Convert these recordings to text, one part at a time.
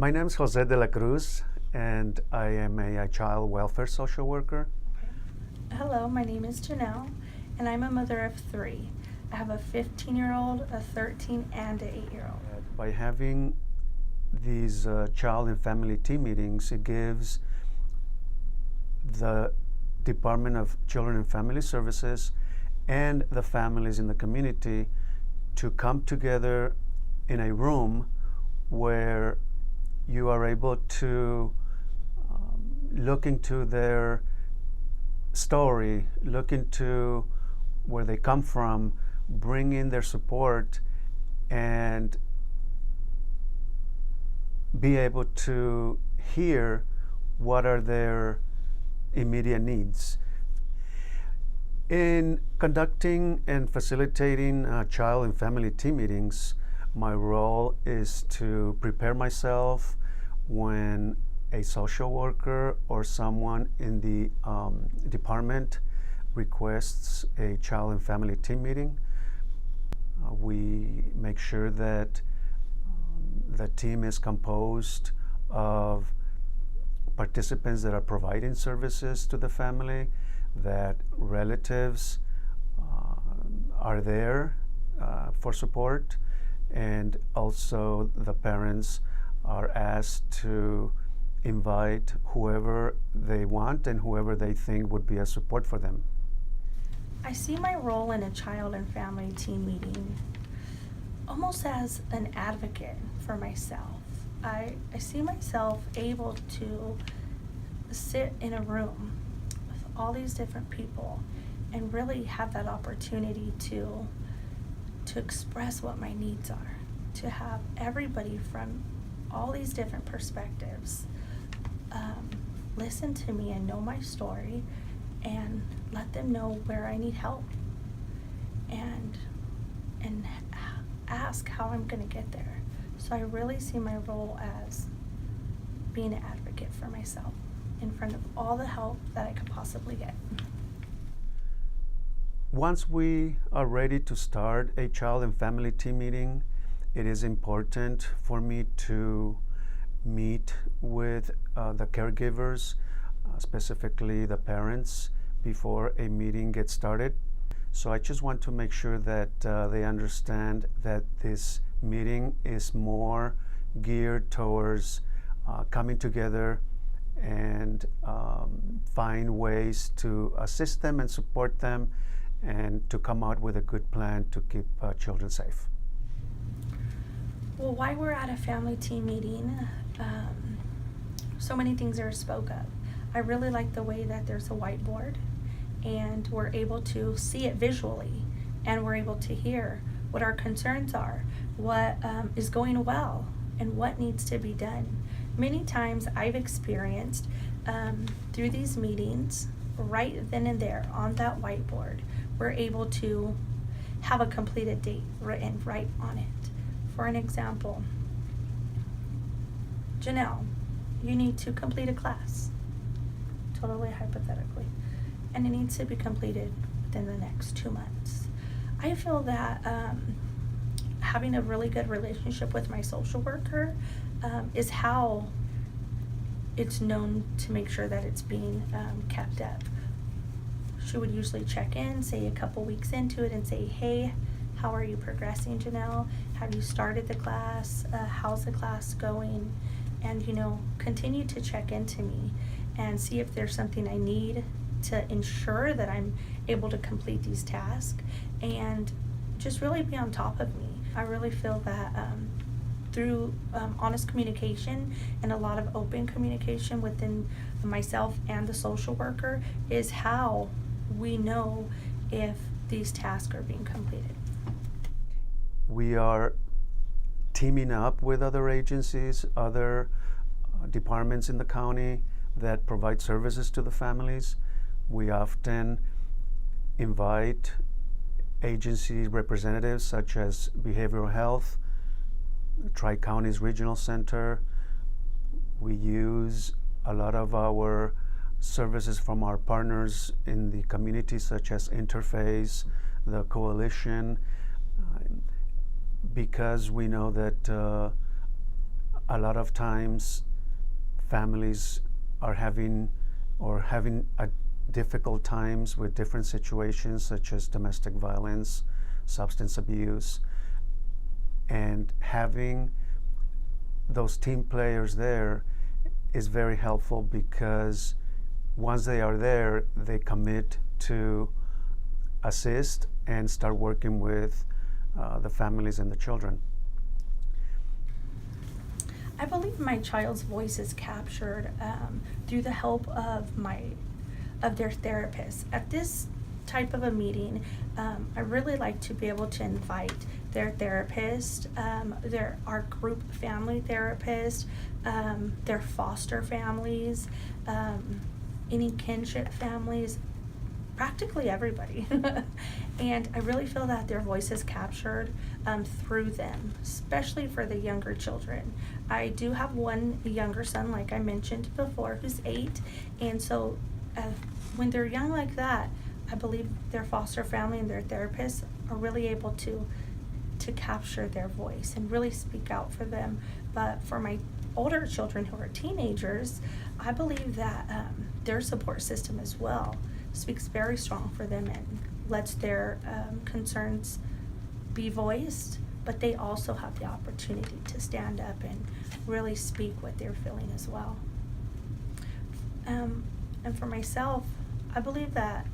My name is Jose de la Cruz, and I am a child welfare social worker. Hello, my name is Janelle, and I'm a mother of three. I have a 15-year-old, a 13, and an 8-year-old. By having these child and family team meetings, it gives the Department of Children and Family Services and the families in the community to come together in a room where you are able to look into their story, look into where they come from, bring in their support, and be able to hear what are their immediate needs. In conducting and facilitating child and family team meetings, my role is to prepare myself when a social worker or someone in the department requests a child and family team meeting. We make sure that the team is composed of participants that are providing services to the family, that relatives are there for support, and also the parents are asked to invite whoever they want and whoever they think would be a support for them. I see my role in a child and family team meeting almost as an advocate for myself. I see myself able to sit in a room with all these different people and really have that opportunity to express what my needs are, to have everybody from all these different perspectives listen to me and know my story and let them know where I need help and ask how I'm going to get there. So I really see my role as being an advocate for myself in front of all the help that I could possibly get. Once we are ready to start a child and family team meeting, it is important for me to meet with the caregivers, specifically the parents, before a meeting gets started. So I just want to make sure that they understand that this meeting is more geared towards coming together and find ways to assist them and support them and to come out with a good plan to keep children safe. Well, while we're at a family team meeting, so many things are spoke of. I really like the way that there's a whiteboard and we're able to see it visually and we're able to hear what our concerns are, what is going well, and what needs to be done. Many times I've experienced through these meetings, right then and there on that whiteboard, we're able to have a completed date written right on it. For an example, Janelle, you need to complete a class, totally hypothetically, and it needs to be completed within the next 2 months. I feel that having a really good relationship with my social worker is how it's known to make sure that it's being kept up. She would usually check in, say a couple weeks into it, and say, hey, how are you progressing, Janelle? Have you started the class? How's the class going? And, continue to check into me and see if there's something I need to ensure that I'm able to complete these tasks and just really be on top of me. I really feel that through honest communication and a lot of open communication within myself and the social worker is how we know if these tasks are being completed. We are teaming up with other agencies, other departments in the county that provide services to the families. We often invite agency representatives such as Behavioral Health, Tri-Counties Regional Center. We use a lot of our services from our partners in the community such as Interface, the Coalition, because we know that A lot of times families are having a difficult times with different situations such as domestic violence, substance abuse, and having those team players there is very helpful because once they are there, they commit to assist and start working with the families and the children. I believe my child's voice is captured through the help of their therapist. At this type of a meeting, I really like to be able to invite their therapist, our group family therapist, their foster families, any kinship families, practically everybody. And I really feel that their voice is captured through them, especially for the younger children. I do have one younger son, like I mentioned before, who's 8, and so when they're young like that, I believe their foster family and their therapists are really able to capture their voice and really speak out for them. But for my older children who are teenagers, I believe that their support system as well speaks very strong for them and lets their concerns be voiced, but they also have the opportunity to stand up and really speak what they're feeling as well. And for myself, I believe that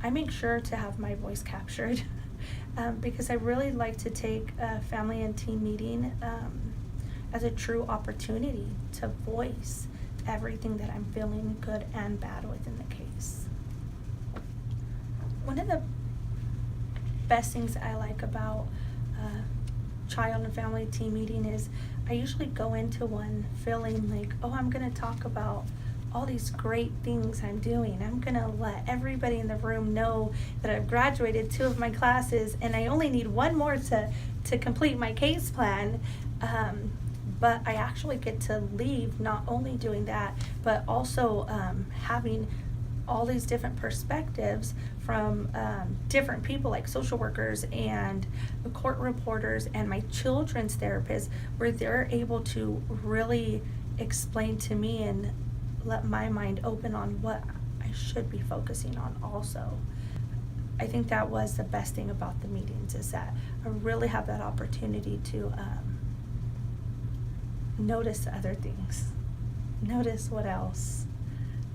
I make sure to have my voice captured because I really like to take a family and team meeting as a true opportunity to voice everything that I'm feeling, good and bad, within the case. One of the best things I like about child and family team meeting is I usually go into one feeling like, oh, I'm going to talk about all these great things I'm doing. I'm going to let everybody in the room know that I've graduated 2 of my classes and I only need 1 more to complete my case plan. But I actually get to leave not only doing that, but also having all these different perspectives from different people like social workers and court reporters and my children's therapists, where they're able to really explain to me and let my mind open on what I should be focusing on also. I think that was the best thing about the meetings, is that I really have that opportunity to notice other things. Notice what else.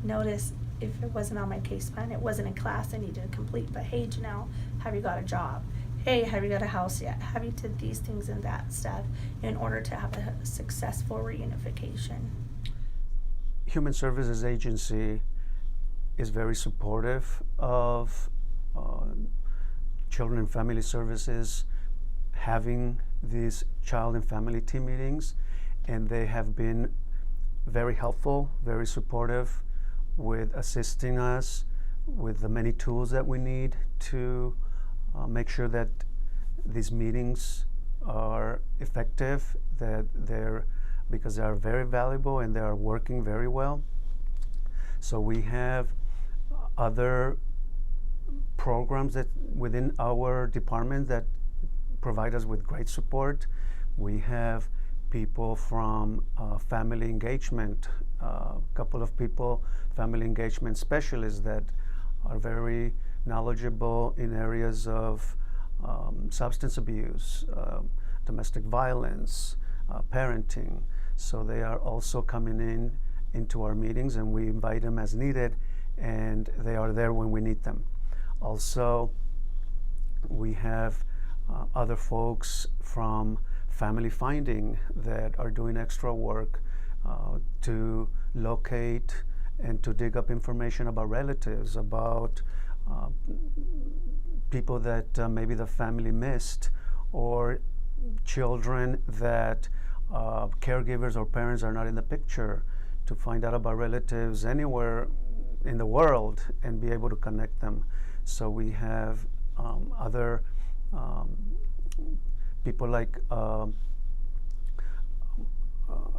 Notice if it wasn't on my case plan, it wasn't in class I needed to complete, but hey, Janelle, have you got a job? Hey, have you got a house yet? Have you did these things and that stuff in order to have a successful reunification? Human Services Agency is very supportive of children and family services having these child and family team meetings, and they have been very helpful, very supportive with assisting us with the many tools that we need to make sure that these meetings are effective, because they are very valuable and they are working very well. So we have other programs that within our department that provide us with great support. We have people from family engagement, a couple of people, family engagement specialists that are very knowledgeable in areas of substance abuse, domestic violence, parenting. So they are also coming into our meetings, and we invite them as needed, and they are there when we need them. Also, we have other folks from family finding that are doing extra work to locate and to dig up information about relatives, about people that maybe the family missed, or children that caregivers or parents are not in the picture, to find out about relatives anywhere in the world and be able to connect them. So we have other people like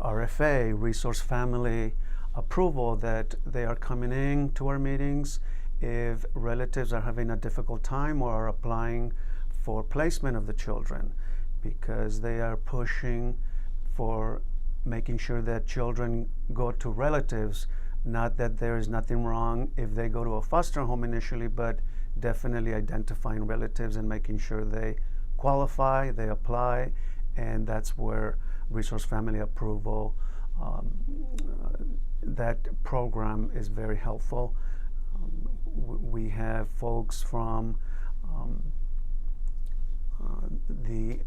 RFA, Resource Family Approval, that they are coming in to our meetings if relatives are having a difficult time or are applying for placement of the children, because they are pushing for making sure that children go to relatives. Not that there is nothing wrong if they go to a foster home initially, but definitely identifying relatives and making sure they qualify, they apply, and that's where resource family approval, that program is very helpful. We have folks from the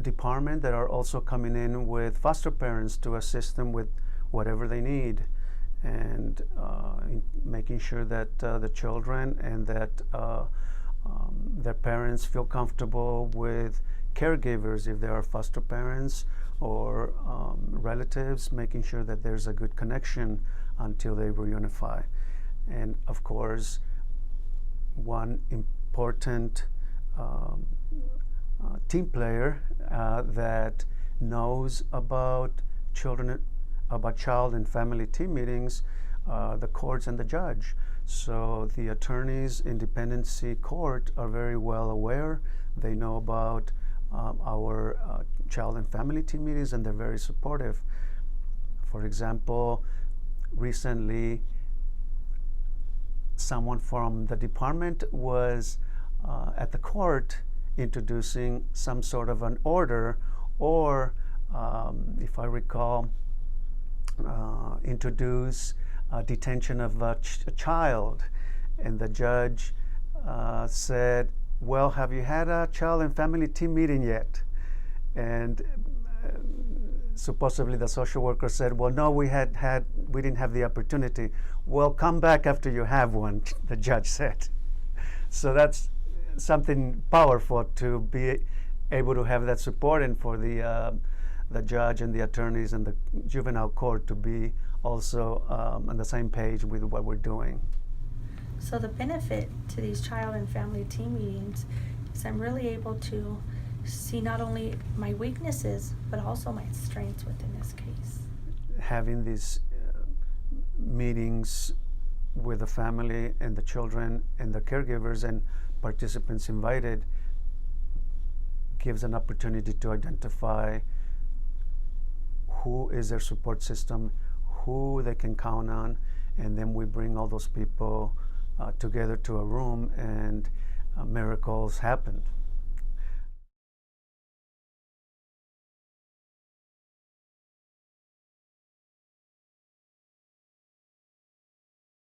department that are also coming in with foster parents to assist them with whatever they need, and making sure that the children and that their parents feel comfortable with caregivers if they are foster parents or relatives, making sure that there's a good connection until they reunify. And of course, one important team player that knows about child and family team meetings, the courts and the judge. So the attorneys in dependency court are very well aware. They know about our child and family team meetings, and they're very supportive. For example, recently someone from the department was at the court introducing some sort of an order, or if I recall, introduce detention of a child, and the judge said, well, have you had a child and family team meeting yet? And supposedly the social worker said, well, no, we didn't have the opportunity. Well, come back after you have one, the judge said. So that's something powerful, to be able to have that support, and for the judge and the attorneys and the juvenile court to be also on the same page with what we're doing. So the benefit to these child and family team meetings is I'm really able to see not only my weaknesses, but also my strengths within this case. Having these meetings with the family and the children and the caregivers and participants invited gives an opportunity to identify who is their support system, who they can count on, and then we bring all those people together to a room, and miracles happen.